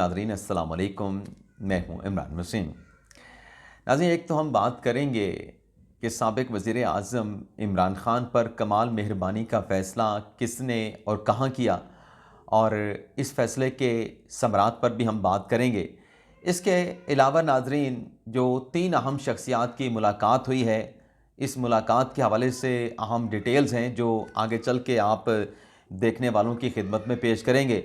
नाज़रीन अस्सलाम वालेकुम, मैं हूं इमरान वसीम। नाज़रीन, एक तो हम बात करेंगे कि साबिक़ वज़ीर आज़म इमरान ख़ान पर कमाल मेहरबानी का फ़ैसला किसने और कहाँ किया, और इस फ़ैसले के समरात पर भी हम बात करेंगे। इसके अलावा नाज़रीन, जो 3 अहम शख्सियात की मुलाकात हुई है, इस मुलाकात के हवाले से अहम डिटेल्स हैं जो आगे चल के आप देखने वालों की खिदमत में पेश करेंगे।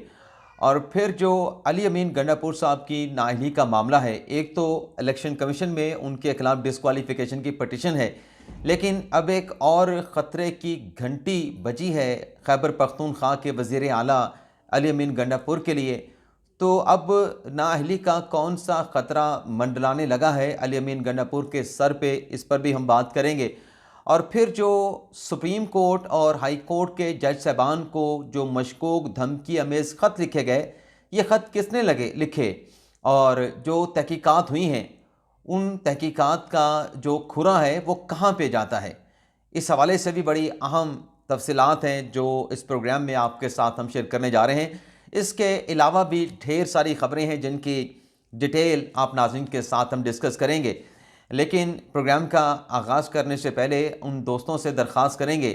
और फिर जो अली अमीन गंडापुर साहब की नाअहली का मामला है, एक तो इलेक्शन कमीशन में उनके खिलाफ डिस्क्वालिफिकेशन की पटिशन है, लेकिन अब एक और ख़तरे की घंटी बजी है खैबर पख्तूनख्वा के वज़ीर आला अली अमीन गंडापुर के लिए। तो अब नाअहली का कौन सा ख़तरा मंडलाने लगा है अली अमीन गंडापुर के सर पे, इस पर भी हम बात करेंगे। और फिर जो सुप्रीम कोर्ट और हाई कोर्ट के जज साहबान को जो मशकूक धमकी अमेज़ ख़त लिखे गए, ये ख़त किसने लिखे, और जो तहकीकात हुई हैं उन तहकीकात का जो खुरा है वो कहाँ पे जाता है, इस हवाले से भी बड़ी अहम तफसीलात हैं जो इस प्रोग्राम में आपके साथ हम शेयर करने जा रहे हैं। इसके अलावा भी ढेर सारी ख़बरें हैं जिनकी डिटेल आप नाज़रीन के साथ हम डिस्कस करेंगे। लेकिन प्रोग्राम का आगाज़ करने से पहले उन दोस्तों से दरख्वास्त करेंगे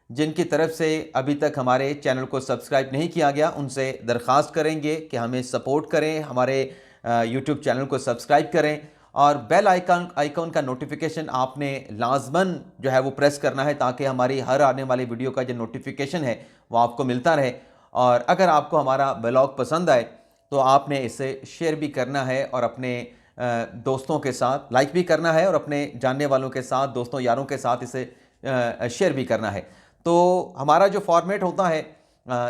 जिनकी तरफ से अभी तक हमारे चैनल को सब्सक्राइब नहीं किया गया, उनसे दरख्वास्त करेंगे कि हमें सपोर्ट करें, हमारे यूट्यूब चैनल को सब्सक्राइब करें और बेल आइकॉन का नोटिफिकेशन आपने लाजमन जो है वो प्रेस करना है, ताकि हमारी हर आने वाली वीडियो का जो नोटिफिकेशन है वो आपको मिलता रहे। और अगर आपको हमारा ब्लॉग पसंद आए तो आपने इसे शेयर भी करना है और अपने दोस्तों के साथ लाइक भी करना है, और अपने जानने वालों के साथ, दोस्तों यारों के साथ इसे शेयर भी करना है। तो हमारा जो फॉर्मेट होता है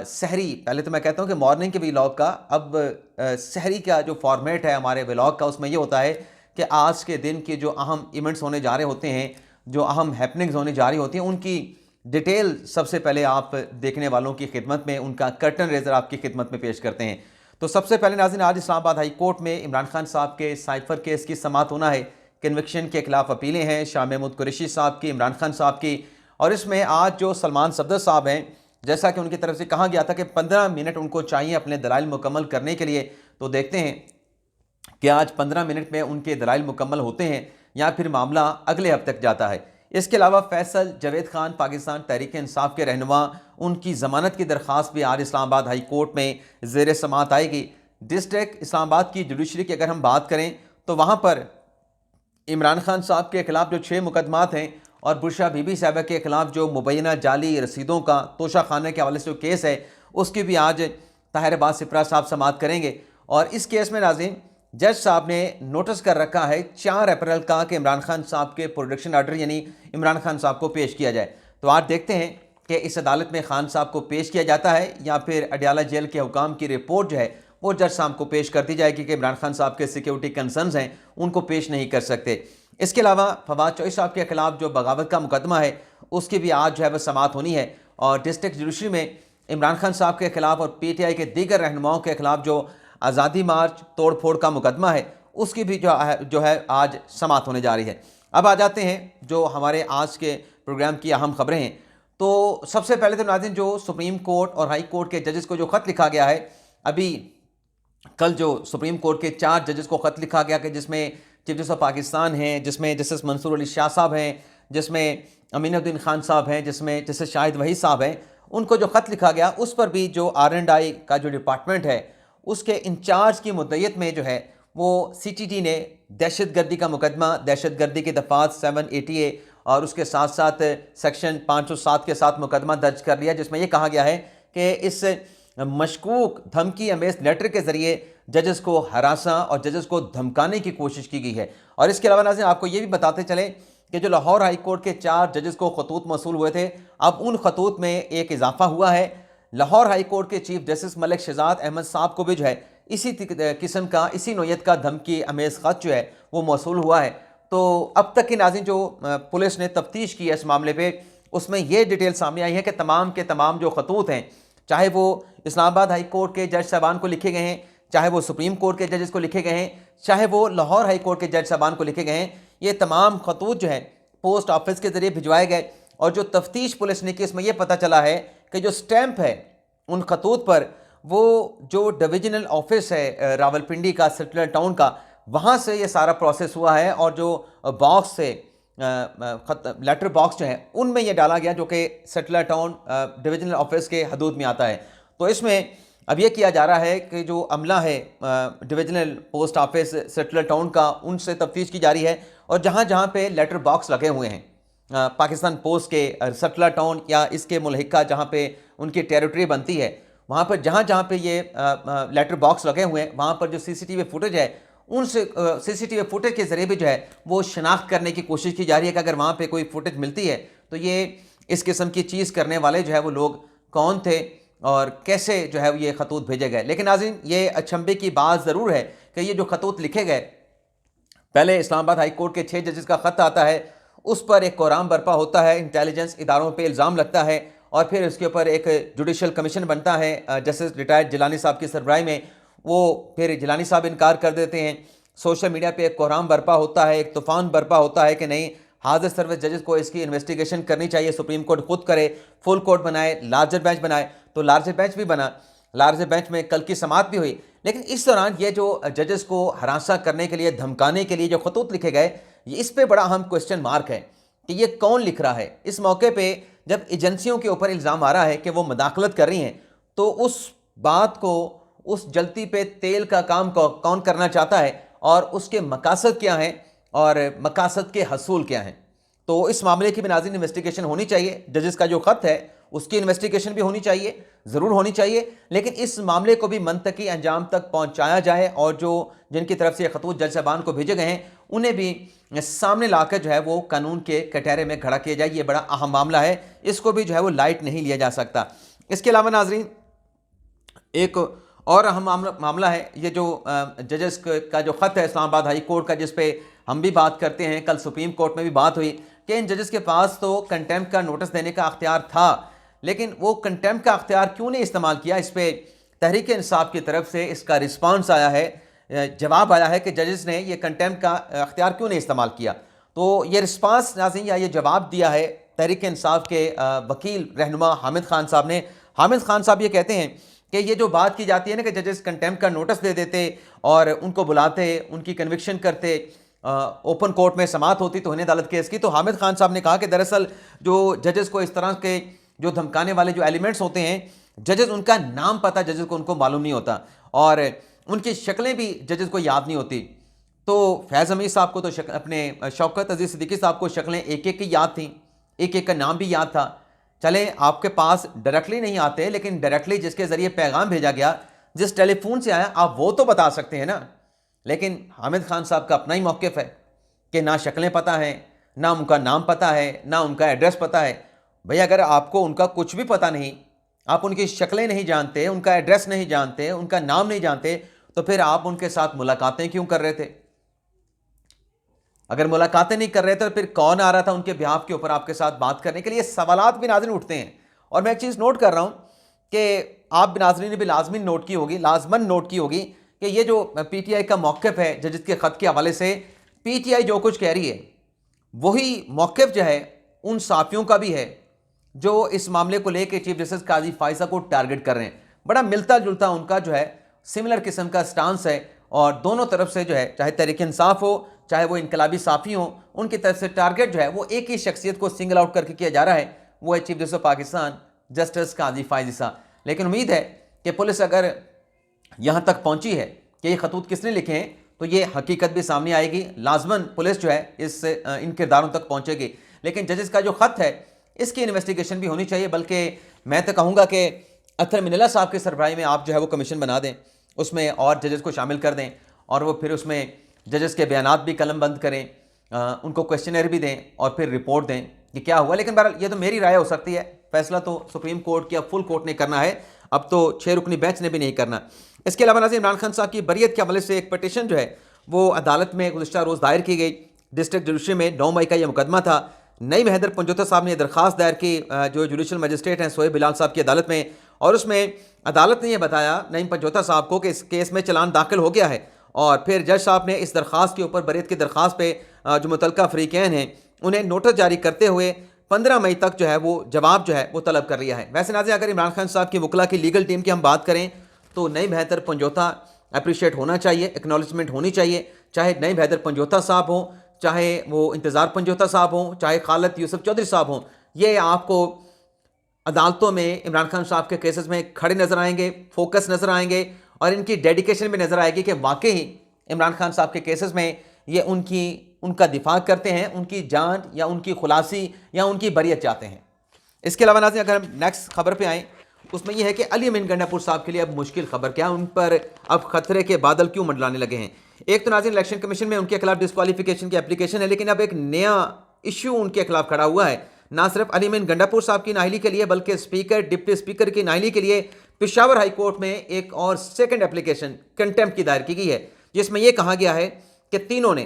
सहरी, पहले तो मैं कहता हूँ कि मॉर्निंग के व्लॉग का, अब सहरी का जो फॉर्मेट है हमारे व्लॉग का, उसमें ये होता है कि आज के दिन के जो अहम इवेंट्स होने जा रहे होते हैं, जो अहम हैपनिंग्स होने जा रही होती हैं, उनकी डिटेल सबसे पहले आप देखने वालों की खिदमत में, उनका कर्टन रेजर आपकी खिदमत में पेश करते हैं। तो सबसे पहले नाज़रीन, आज इस्लामाबाद हाई कोर्ट में इमरान खान साहब के साइफर केस की समाअत होना है। कन्विक्शन के खिलाफ अपीलें हैं शाह महमूद कुरैशी साहब की, इमरान खान साहब की, और इसमें आज जो सलमान सफदर साहब हैं, जैसा कि उनकी तरफ से कहा गया था कि 15 मिनट उनको चाहिए अपने दलाइल मुकम्मल करने के लिए, तो देखते हैं कि आज 15 मिनट में उनके दलाइल मुकम्मल होते हैं या फिर मामला अगले हफ्ते तक जाता है। इसके अलावा फैसल जावेद खान पाकिस्तान तहरीक इंसाफ के रहनुमा, उनकी ज़मानत की दरख्वास्त भी आज इस्लामाबाद हाई कोर्ट में ज़ेर समाअत आएगी। डिस्ट्रिक्ट इस्लामाबाद की जुडिशरी की अगर हम बात करें तो वहाँ पर इमरान खान साहब के खिलाफ जो 6 मुकदमात हैं और बुशरा बीबी साहबा के खिलाफ जो मुबैना जाली रसीदों का तोशा खाने के हवाले से जो केस है, उसकी भी आज ताहिर अब्बास सिपरा साहब समाअत करेंगे। और इस केस में नाज़रीन, जज साहब ने नोटिस कर रखा है 4 अप्रैल का कि इमरान खान साहब के प्रोडक्शन आर्डर यानी इमरान खान साहब को पेश किया जाए। तो आज देखते हैं कि इस अदालत में खान साहब को पेश किया जाता है या फिर अडयाला जेल के हुकाम की रिपोर्ट जो है वो जज साहब को पेश कर दी जाएगी कि इमरान खान साहब के सिक्योरिटी कंसर्न्स हैं, उनको पेश नहीं कर सकते। इसके अलावा फवाद चौधरी साहब के खिलाफ जो बगावत का मुकदमा है, उसकी भी आज जो है वह समाअत होनी है। और डिस्ट्रिक्ट जुडिशरी में इमरान खान साहब के खिलाफ और PTI के दीगर रहनुमाओं के खिलाफ जो आज़ादी मार्च तोड़ फोड़ का मुकदमा है, उसकी भी जो है आज समाअत होने जा रही है। अब आ जाते हैं जो हमारे आज के प्रोग्राम की अहम खबरें हैं। तो सबसे पहले तो नाज़रीन, जो सुप्रीम कोर्ट और हाई कोर्ट के जजेस को जो ख़त लिखा गया है, अभी कल जो सुप्रीम कोर्ट के 4 जजेस को ख़त लिखा गया कि जिसमें चीफ जस्टिस ऑफ पाकिस्तान हैं, जिसमें जस्टिस मंसूर अली शाह साहब हैं, जिसमें अमीनुद्दीन खान साहब हैं, जिसमें जस्टिस शाहिद वहीद साहब हैं, उनको जो ख़त लिखा गया उस पर भी जो R&I का जो डिपार्टमेंट है उसके इंचार्ज की मुद्दत में जो है वो CTT ने दहशतगर्दी का मुकदमा, दहशतगर्दी की दफ़ात 780A और उसके साथ साथ सेक्शन 507 के साथ मुकदमा दर्ज कर लिया, जिसमें यह कहा गया है कि इस मशकूक धमकी अमेज़ लेटर के ज़रिए जजेस को हरासा और जजेस को धमकाने की कोशिश की गई है। और इसके अलावा नाज़रीन, आपको ये भी बताते चलें कि जो लाहौर हाई कोर्ट के 4 जजेस को खतूत मौसूल हुए थे, अब उन खतूत में एक इजाफा हुआ है। लाहौर हाई कोर्ट के चीफ जस्टिस मलिक शहजाद अहमद साहब को भी जो है इसी किस्म का, इसी नोयत का धमकी अमेज़ ख़त जो है वो मौसूल हुआ है। तो अब तक की नाज़रीन जो पुलिस ने तफ्तीश की है इस मामले पर, उसमें यह डिटेल सामने आई है कि तमाम के तमाम जो खतूत हैं, चाहे वो इस्लामाबाद हाई कोर्ट के जज साहबान को लिखे गए हैं, चाहे वो सुप्रीम कोर्ट के जजेस को लिखे गए हैं, चाहे वो लाहौर हाई कोर्ट के जज साहबान को लिखे गए हैं, ये तमाम खतूत जो है पोस्ट ऑफिस के ज़रिए भिजवाए गए। और जो तफ्तीश पुलिस ने की, इसमें यह पता चला है कि जो स्टैंप है उन खतूत पर वो जो डिविजनल ऑफिस है रावलपिंडी का, सेटलर टाउन का, वहाँ से ये सारा प्रोसेस हुआ है और जो बॉक्स से लेटर बॉक्स जो है उनमें ये डाला गया जो कि सेटलर टाउन डिविजनल ऑफिस के हदूद में आता है। तो इसमें अब ये किया जा रहा है कि जो अमला है divisional post office settler town का, उनसे तफ्तीश की जा रही है और जहाँ जहाँ पे लेटर बॉक्स लगे हुए हैं पाकिस्तान पोस्ट के सेटलर टाउन या इसके मुल्हिका जहाँ पे उनकी टेरिटरी बनती है, वहाँ पर जहाँ जहाँ पे ये लेटर बॉक्स लगे हुए हैं वहाँ पर जो सीसीटीवी फुटेज है उनसे सीसीटीवी फुटेज के ज़रिए भी जो है वो शनाख्त करने की कोशिश की जा रही है कि अगर वहाँ पे कोई फुटेज मिलती है तो ये इस किस्म की चीज़ करने वाले जो है वो लोग कौन थे और कैसे जो है ये खतूत भेजे गए। लेकिन नाज़रीन, ये अचंभे की बात ज़रूर है कि ये जो खतूत लिखे गए, पहले इस्लामाबाद हाई कोर्ट के 6 जजेस का ख़त आता है, उस पर एक कोराम बर्पा होता है, इंटेलिजेंस इदारों पे इल्ज़ाम लगता है और फिर उसके ऊपर एक जुडिशल कमीशन बनता है जस्टिस रिटायर्ड जिलानी साहब की सरबराही में। वो फिर जिलानी साहब इनकार कर देते हैं। सोशल मीडिया पे एक कोराम बर्पा होता है, एक तूफ़ान बर्पा होता है कि नहीं, हाजिर सर्विस जजेस को इसकी इन्वेस्टिगेशन करनी चाहिए, सुप्रीम कोर्ट खुद करे, फुल कोर्ट बनाए, लार्जर बेंच बनाए। तो लार्जर बेंच भी बना, लार्जर बेंच में कल की समाअत भी हुई। लेकिन इस दौरान ये जो जजेस को हरासा करने के लिए, धमकाने के लिए जो खतूत लिखे गए, इस पर बड़ा अहम क्वेश्चन मार्क है कि ये कौन लिख रहा है। इस मौके पे जब एजेंसियों के ऊपर इल्ज़ाम आ रहा है कि वो मदाखलत कर रही हैं, तो उस बात को, उस जलती पे तेल का काम को कौन करना चाहता है और उसके मकासद क्या हैं और मकासद के हसूल क्या हैं। तो इस मामले की भी नाज़रीन इन्वेस्टिगेशन होनी चाहिए। जजेस का जो ख़त है उसकी इन्वेस्टिगेशन भी होनी चाहिए, ज़रूर होनी चाहिए, लेकिन इस मामले को भी मंतकी अंजाम तक पहुंचाया जाए और जो जिनकी तरफ से खतूत जज साहबान को भेजे गए हैं उन्हें भी सामने लाकर जो है वो कानून के कटहरे में खड़ा किया जाए। ये बड़ा अहम मामला है, इसको भी जो है वो लाइट नहीं लिया जा सकता। इसके अलावा नाज़रीन, एक और अहम मामला है ये जो जजेस का जो ख़त है इस्लामाबाद हाई कोर्ट का, जिस पे हम भी बात करते हैं, कल सुप्रीम कोर्ट में भी बात हुई कि इन जजेस के पास तो कंटेम्प्ट का नोटिस देने का अख्तियार था, लेकिन वो कंटेम्प्ट का अख्तियार क्यों नहीं इस्तेमाल किया। इस पर तहरीक इंसाफ की तरफ से इसका रिस्पांस आया है, जवाब आया है कि जजेस ने ये कंटेम्प्ट का अख्तियार क्यों नहीं इस्तेमाल किया। तो ये रिस्पांस नाज़रीन या ये जवाब दिया है तहरीक इंसाफ के वकील रहनुमा हामिद खान साहब ने। हामिद खान साहब ये कहते हैं कि ये जो बात की जाती है ना कि जजेस कंटेम्प्ट का नोटिस दे देते और उनको बुलाते, उनकी कन्विक्शन करते, ओपन कोर्ट में समाअत होती तो अदालत केस की, तो हामिद खान साहब ने कहा कि दरअसल जो जजेस को इस तरह के जो धमकाने वाले जो एलिमेंट्स होते हैं, जजेस उनका नाम पता जजेस को उनको मालूम नहीं होता और उनकी शक्लें भी जजेस को याद नहीं होती। तो फैज़ हमीद साहब को तो अपने शौकत अजीज़ सिद्दीकी साहब को शक्लें एक एक की याद थी, एक एक का नाम भी याद था। चले आपके पास डायरेक्टली नहीं आते, लेकिन डायरेक्टली जिसके ज़रिए पैगाम भेजा गया, जिस टेलीफोन से आया, आप वो तो बता सकते हैं ना। लेकिन हामिद खान साहब का अपना ही मौक़िफ़ है कि ना शक्लें पता है, ना उनका नाम पता है, ना उनका एड्रेस पता है। भैया अगर आपको उनका कुछ भी पता नहीं, आप उनकी शक्लें नहीं जानते, उनका एड्रेस नहीं जानते, उनका नाम नहीं जानते, तो फिर आप उनके साथ मुलाकातें क्यों कर रहे थे? अगर मुलाकातें नहीं कर रहे थे तो फिर कौन आ रहा था उनके बिहाफ के ऊपर आपके साथ बात करने के लिए? सवालात भी नाज़रीन उठते हैं। और मैं एक चीज़ नोट कर रहा हूँ कि आप नाज़रीन ने भी लाजमन नोट की होगी कि ये जो पीटीआई का मौक़िफ़ है जजेस के ख़त के हवाले से, पीटीआई जो कुछ कह रही है वही मौक़िफ़ जो है उन साफ़ियों का भी है जो इस मामले को लेकर चीफ जस्टिस काजी फायसा को टारगेट कर रहे हैं। बड़ा मिलता जुलता उनका जो है सिमिलर किस्म का स्टांस है और दोनों तरफ से जो है, चाहे तहरीक इंसाफ हो, चाहे वो इनकलाबी साफ़ी हो, उनकी तरफ से टारगेट जो है वो एक ही शख्सियत को सिंगल आउट करके किया जा रहा है, वो है chief justice Pakistan justice Qazi फायसा। लेकिन उम्मीद है कि पुलिस अगर यहाँ तक पहुँची है कि ये खतूत किसने लिखे हैं तो ये हकीकत भी सामने आएगी। लाजमन पुलिस जो है इन किरदारों तक पहुँचेगी। लेकिन जजेस का जो ख़त है इसकी इन्वेस्टिगेशन भी होनी चाहिए, बल्कि मैं तो कहूँगा कि अतर मिनल्ला साहब की सरबराही में आप जो है वो कमीशन बना दें, उसमें और जजेस को शामिल कर दें और वो फिर उसमें जजेस के बयानात भी कलम बंद करें, उनको क्वेश्चनर भी दें और फिर रिपोर्ट दें कि क्या हुआ। लेकिन बहरहाल ये तो मेरी राय हो सकती है, फैसला तो सुप्रीम कोर्ट या फुल कोर्ट ने करना है, अब तो 6 रुकनी बेंच ने भी नहीं करना। इसके अलावा नाज़रीन, इमरान खान साहब की बरियत के हवाले से एक पटिशन जो है वो अदालत में गुज़िश्ता रोज़ दायर की गई। डिस्ट्रिक्ट जुडिशरी में 9 मई का यह मुकदमा था। नईम हैदर पंजोता साहब ने दरख्वास्त दायर की जो जुडिशल मजिस्ट्रेट हैं सोहेब बिलाल साहब की अदालत में, और उसमें अदालत ने यह बताया नईम पंजोता साहब को कि इस केस में चलान दाखिल हो गया है और फिर जज साहब ने इस दरख्वास्त के ऊपर बरियत की दरख्वास्त पे जो मुतलका फ़रीक़ैन हैं उन्हें नोटिस जारी करते हुए 15 मई तक जो है वो जवाब जो है वो तलब कर लिया है। वैसे नाज़रीन, अगर इमरान खान साहब की वकला की लीगल टीम की हम बात करें तो नईम हैदर पंजोता अप्रिशिएट होना चाहिए, एक्नॉलेजमेंट होनी चाहिए, चाहे नईम हैदर पंजोता साहब हों, चाहे वो इंतज़ार पंजोता साहब हों, चाहे खालिद यूसुफ चौधरी साहब हों। ये आपको अदालतों में इमरान खान साहब के केसेस में खड़े नज़र आएंगे, फोकस नज़र आएंगे और इनकी डेडिकेशन भी नज़र आएगी कि वाकई ही इमरान खान साहब के केसेस में ये उनका दिफा करते हैं, उनकी जांच या उनकी खुलासी या उनकी बरियत चाहते हैं। इसके अलावा नाज़रीन अगर हम नेक्स्ट खबर पे आएँ, उसमें यह है कि अली अमीन गंडापुर साहब के लिए अब मुश्किल खबर क्या, उन पर अब खतरे के बादल क्यों मंडलाने लगे हैं। एक तो नाज़रीन इलेक्शन कमीशन में उनके खिलाफ डिस्क्वालिफिकेशन की एप्लीकेशन है, लेकिन अब एक नया इश्यू उनके खिलाफ खड़ा हुआ है। ना सिर्फ अली अमीन गंडापुर साहब की नाअहली के लिए बल्कि स्पीकर, डिप्टी स्पीकर की नाअहली के लिए पेशावर हाई कोर्ट में एक और सेकंड एप्लीकेशन कंटेम्प्ट की दायर की गई है, जिसमें यह कहा गया है कि तीनों ने,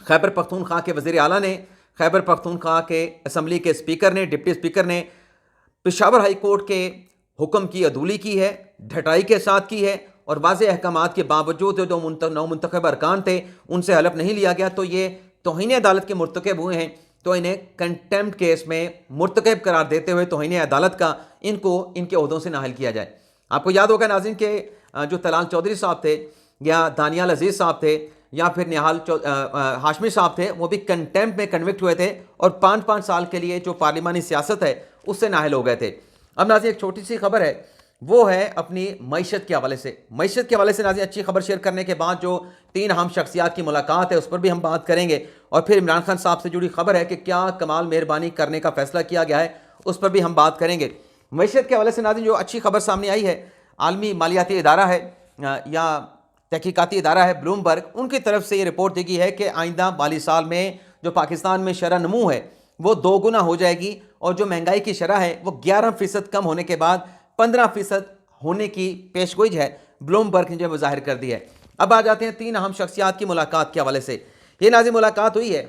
खैबर पख्तूनख्वा के वज़ीर आला ने, खैबर पख्तूनख्वा के असम्बली के स्पीकर ने, डिप्टी स्पीकर ने पेशावर हाई कोर्ट के हुक्म की अदूली की है, ढटाई के साथ की है और वाज़ेह अहकामात के बावजूद जो नौ मुंतखब अरकान थे उनसे हलफ नहीं लिया गया, तो ये तौहीन अदालत के मुर्तकब हुए हैं। तो इन्हें कंटेम्प्ट केस में मुर्तकब करार देते हुए तौहीन अदालत का इनको इनके ओहदों से नाहल किया जाए। आपको याद होगा नाज़रीन के जो तलाल चौधरी साहब थे या दानियाल अजीज़ साहब थे या फिर निहाल हाशमी साहब थे, वो भी कंटेम्प्ट में कन्विक्ट हुए थे और 5-5 साल के लिए जो पार्लिमानी सियासत है उससे नाहल हो गए थे। अब नाज़रीन एक छोटी सी खबर है, वो है अपनी मईशत के हवाले से। मईशत के हवाले से नाज़रीन अच्छी खबर शेयर करने के बाद जो 3 अहम शख्सियात की मुलाकात है उस पर भी हम बात करेंगे और फिर इमरान खान साहब से जुड़ी खबर है कि क्या कमाल मेहरबानी करने का फैसला किया गया है, उस पर भी हम बात करेंगे। मईशत के हवाले से नाज़रीन जो अच्छी खबर सामने आई है, आलमी मालियाती इदारा है या तहकीकाती इदारा है ब्लूमबर्ग, उनकी तरफ से ये रिपोर्ट दी गई है कि आइंदा माली साल में जो पाकिस्तान में शरह नमू है वो 2 गुना हो जाएगी और जो महंगाई की शरह है वो 11% कम होने के बाद 15% होने की पेशगोई है, ब्लूमबर्ग ने जो जाहिर कर दी है। अब आ जाते हैं 3 अहम शख्सियात की मुलाकात के हवाले से। ये नाज़रीन मुलाकात हुई है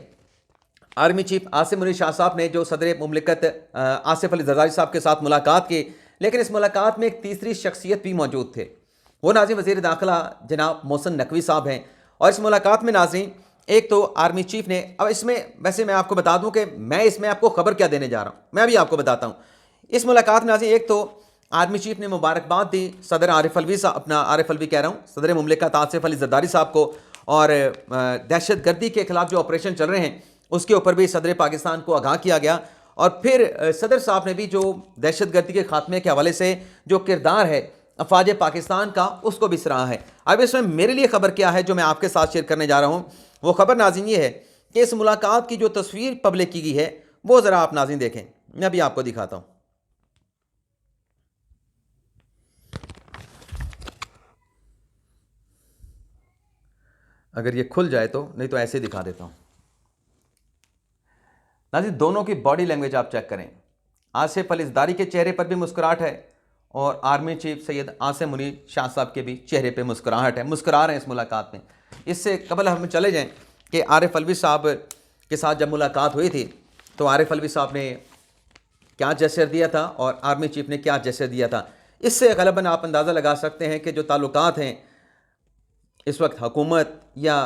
आर्मी चीफ आसिम मुनीर शाह साहब ने जो सदर मुमलिकत आसिफ अली जरदारी साहब के साथ मुलाकात की, लेकिन इस मुलाकात में एक तीसरी शख्सियत भी मौजूद थे। वो नाज़रीन वज़ीर दाखिला जनाब मोहसिन नकवी साहब हैं और इस मुलाकात में नाज़रीन एक तो आर्मी चीफ ने, अब इसमें वैसे मैं आपको बता दूं कि मैं इसमें आपको खबर क्या देने जा रहा हूं, मैं भी आपको बताता हूं। इस मुलाकात में नाज़रीन एक तो आर्मी चीफ ने मुबारकबाद दी सदर आरिफ अलवी साहब, अपना आरिफ अलवी कह रहा हूँ, सदर मुमलिकत आसिफ अली जरदारी साहब को, और दहशत गर्दी के खिलाफ जो ऑपरेशन चल रहे हैं उसके ऊपर भी सदर पाकिस्तान को आगाह किया गया। और फिर सदर साहब ने भी जो दहशत गर्दी के खात्मे के हवाले से जो किरदार है अफवाज पाकिस्तान का उसको भी सराहा है। अब इसमें मेरे लिए खबर क्या है जो मैं आपके साथ शेयर करने जा रहा हूँ, वो खबर नाज़रीन ये है कि इस मुलाकात की जो तस्वीर पब्लिक की गई है वो ज़रा आप नाज़रीन देखें, मैं भी आपको दिखाता हूँ। अगर ये खुल जाए तो, नहीं तो ऐसे दिखा देता हूँ। नाज़रीन दोनों की बॉडी लैंग्वेज आप चेक करें, आसिफ अली जरदारी के चेहरे पर भी मुस्कुराहट है और आर्मी चीफ सैयद आसिम मुनीर शाह साहब के भी चेहरे पे मुस्कुराहट है, मुस्कुरा रहे हैं इस मुलाकात में। इससे कबल हम चले जाएं कि आरिफ अलवी साहब के साथ जब मुलाकात हुई थी तो आरिफ अलवी साहब ने क्या जेस्चर दिया था और आर्मी चीफ ने क्या जेस्चर दिया था, इससे गलबन आप अंदाज़ा लगा सकते हैं कि जो ताल्लुकात हैं इस वक्त हुकूमत या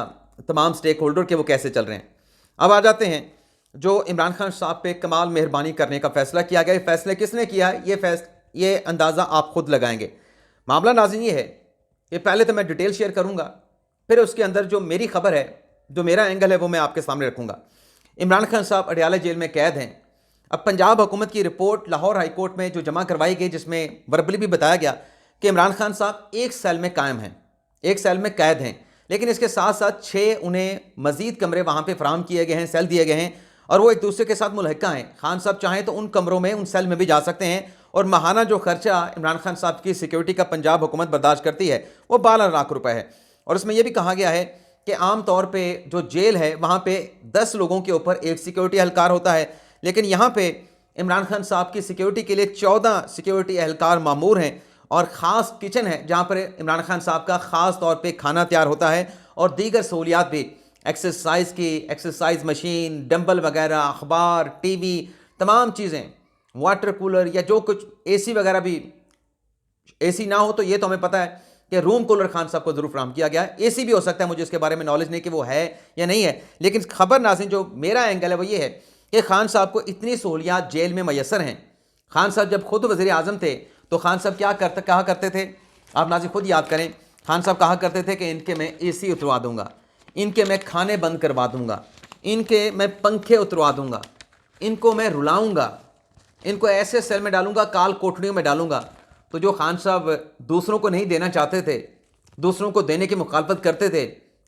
तमाम स्टेक होल्डर के वो कैसे चल रहे हैं। अब आ जाते हैं जो इमरान खान साहब पे कमाल मेहरबानी करने का फ़ैसला किया गया। फैसले किसने किया है ये अंदाज़ा आप ख़ुद लगाएंगे। मामला नाज़रीन ये है कि पहले तो मैं डिटेल शेयर करूँगा, फिर उसके अंदर जो मेरी खबर है, जो मेरा एंगल है वो मैं आपके सामने रखूँगा। इमरान खान साहब अडयाला जेल में कैद हैं। अब पंजाब हुकूमत की रिपोर्ट लाहौर हाई कोर्ट में जो जमा करवाई गई, जिसमें वर्बली भी बताया गया कि इमरान खान साहब एक सेल में कायम हैं, एक सेल में कैद हैं, लेकिन इसके साथ साथ 6 उन्हें मज़ीद कमरे वहाँ पर फराहम किए गए हैं, सेल दिए गए हैं और वो एक दूसरे के साथ मुल्हिका हैं। खान साहब चाहें तो उन कमरों में, उन सेल में भी जा सकते हैं और माहाना जो खर्चा इमरान खान साहब की सिक्योरिटी का पंजाब हुकूमत बर्दाश्त करती है वो 12 लाख रुपए है। और इसमें यह भी कहा गया है कि आम तौर पे जो जेल है वहाँ पे 10 लोगों के ऊपर एक सिक्योरिटी एहलकार होता है, लेकिन यहाँ पे इमरान खान साहब की सिक्योरिटी के लिए 14 सिक्योरिटी एहलकार मामूर हैं और ख़ास किचन है जहाँ पर इमरान खान साहब का ख़ास तौर पर खाना तैयार होता है और दीगर सहूलियात भी, एक्सरसाइज की एक्सरसाइज मशीन, डंबल वगैरह, अखबार, टीवी, तमाम चीज़ें, वाटर कूलर या जो कुछ, एसी वगैरह भी, एसी ना हो तो ये तो हमें पता है कि रूम कूलर खान साहब को ज़रूर फराहम किया गया है। एसी भी हो सकता है, मुझे इसके बारे में नॉलेज नहीं कि वो है या नहीं है, लेकिन खबर नाज़रीन जो मेरा एंगल है वो ये है कि खान साहब को इतनी सहूलियात जेल में मैसर हैं। खान साहब जब खुद वज़ीर आज़म थे तो खान साहब क्या कहा करते थे आप नाज़रीन खुद याद करें, खान साहब कहा करते थे कि इनके मैं एसी उतरवा दूंगा, इनके मैं खाने बंद करवा दूंगा, इनके मैं पंखे उतरवा दूंगा, इनको मैं रुलाऊंगा, इनको ऐसे सेल में डालूंगा, काल कोठड़ियों में डालूंगा। तो जो खान साहब दूसरों को नहीं देना चाहते थे, दूसरों को देने की मुखालफत करते थे,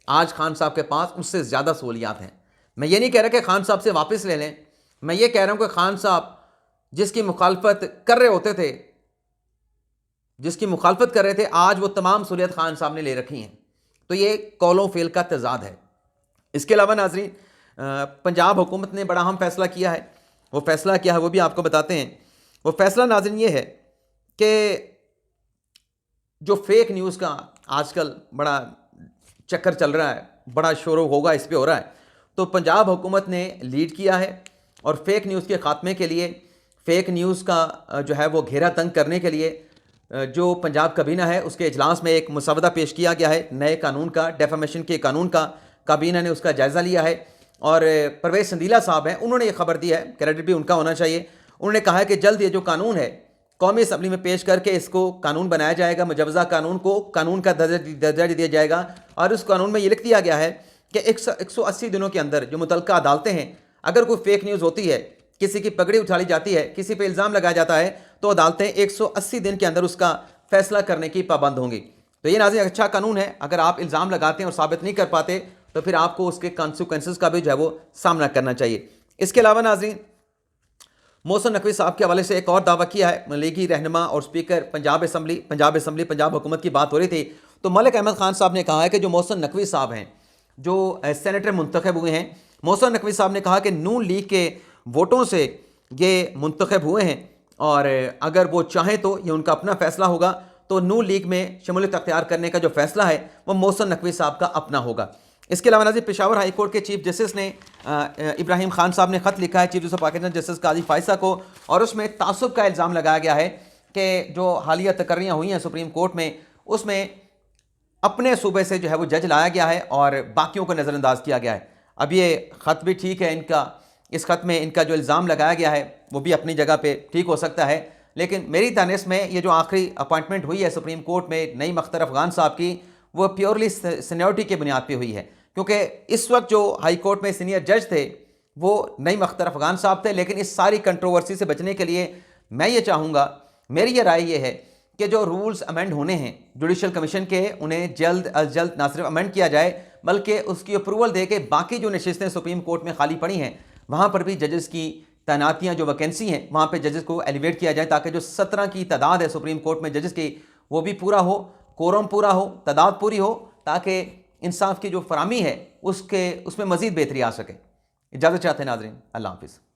आज खान साहब के पास उससे ज़्यादा सहूलियात हैं। मैं ये नहीं कह रहा कि खान साहब से वापस ले लें, मैं ये कह रहा हूं कि खान साहब जिसकी मुखालफत कर रहे होते थे, जिसकी मुखालफत कर रहे थे, आज वो तमाम सहूलियत खान साहब ने ले रखी हैं। तो ये कौलों फेल का तजाद है। इसके अलावा नाजरीन, पंजाब हुकूमत ने बड़ा अहम फैसला किया है। वो फैसला क्या है वो भी आपको बताते हैं। वो फैसला नाजरीन ये है कि जो फेक न्यूज़ का आजकल बड़ा चक्कर चल रहा है, बड़ा शोर होगा इस पे हो रहा है, तो पंजाब हुकूमत ने लीड किया है और फेक न्यूज़ के ख़ात्मे के लिए, फेक न्यूज़ का जो है वो घेरा तंग करने के लिए जो पंजाब काबीना है उसके इजलास में एक मसवदा पेश किया गया है नए कानून का, डेफामेशन के कानून का। काबीना ने उसका जायज़ा लिया है और परवेज़ संदीला साहब हैं, उन्होंने ये खबर दी है, क्रेडिट भी उनका होना चाहिए। उन्होंने कहा है कि जल्द ये जो कानून है कौमी असम्बली में पेश करके इसको कानून बनाया जाएगा, मुजवज़ा कानून को कानून का दर्जा दिया जाएगा। और उस कानून में ये लिख दिया गया है कि 180 दिनों के अंदर जो मुतल्लिका अदालतें हैं, अगर कोई फेक न्यूज़ होती है, किसी की पगड़ी उछाली जाती है, किसी पे इल्ज़ाम लगाया जाता है, तो अदालतें 180 दिन के अंदर उसका फैसला करने की पाबंद होंगी। तो ये नाज़रीन अच्छा कानून है। अगर आप इल्ज़ाम लगाते हैं और साबित नहीं कर पाते तो फिर आपको उसके कॉन्सिक्वेंसेस का भी जो है वो सामना करना चाहिए। इसके अलावा नाज़रीन, मोहसिन नकवी साहब के हवाले से एक और दावा किया है। लीगी रहनुमा और स्पीकर पंजाब असम्बली पंजाब हुकूमत की बात हो रही थी, तो मलिक अहमद खान साहब ने कहा है कि जो मोहसिन नकवी साहब हैं, जो सेनेटर मुंतखब हुए हैं, मोहसिन नकवी साहब ने कहा कि नून लीग के वोटों से ये मुंतखब हुए हैं और अगर वो चाहें तो ये उनका अपना फैसला होगा। तो नून लीग में शमूलियत अख्तियार करने का जो फैसला है वो मोहसिन नकवी साहब का अपना होगा। इसके अलावा नाज़रीन, पेशावर हाई कोर्ट के चीफ जस्टिस ने इब्राहिम खान साहब ने ख़त लिखा है chief justice of Pakistan justice Qazi Faez Isa को, और उसमें तासुब का इल्ज़ाम लगाया गया है कि जो हालिया तकर्रियाँ हुई हैं सुप्रीम कोर्ट में, उसमें अपने सूबे से जो है वो जज लाया गया है और बाकियों को नज़रअंदाज किया गया है। अब ये ख़त भी ठीक है इनका, इस ख़त में इनका जो इल्ज़ाम लगाया गया है वो भी अपनी जगह पे ठीक हो सकता है, लेकिन मेरी तानिस में ये जो आखिरी अपॉइंटमेंट हुई है सुप्रीम कोर्ट में नईम अख्तर अफगान साहब की, वो प्योरली सीनियरिटी की बुनियाद पे हुई है। क्योंकि इस वक्त जो हाई कोर्ट में सीनियर जज थे वो नईम अख्तर अफगान साहब थे, लेकिन इस सारी कंट्रोवर्सी से बचने के लिए मैं ये चाहूँगा, मेरी ये राय ये है कि जो रूल्स अमेंड होने हैं जुडिशल कमीशन के, उन्हें जल्द अज जल्द ना सिर्फ अमेंड किया जाए बल्कि उसकी अप्रूवल दे के बाकी जो नशिस्तें सुप्रीम कोर्ट में खाली पड़ी हैं वहाँ पर भी जजेस की तैनातियाँ जो वैकेंसी हैं वहाँ पे जजेस को एलिवेट किया जाए, ताकि जो 17 की तादाद है सुप्रीम कोर्ट में जजेस की वो भी पूरा हो, कोरम पूरा हो, तादाद पूरी हो, ताकि इंसाफ की जो फरामी है उसमें मज़ीद बेहतरी आ सके। इजाज़त चाहते हैं नाज़रीन, अल्लाह हाफ़िज़।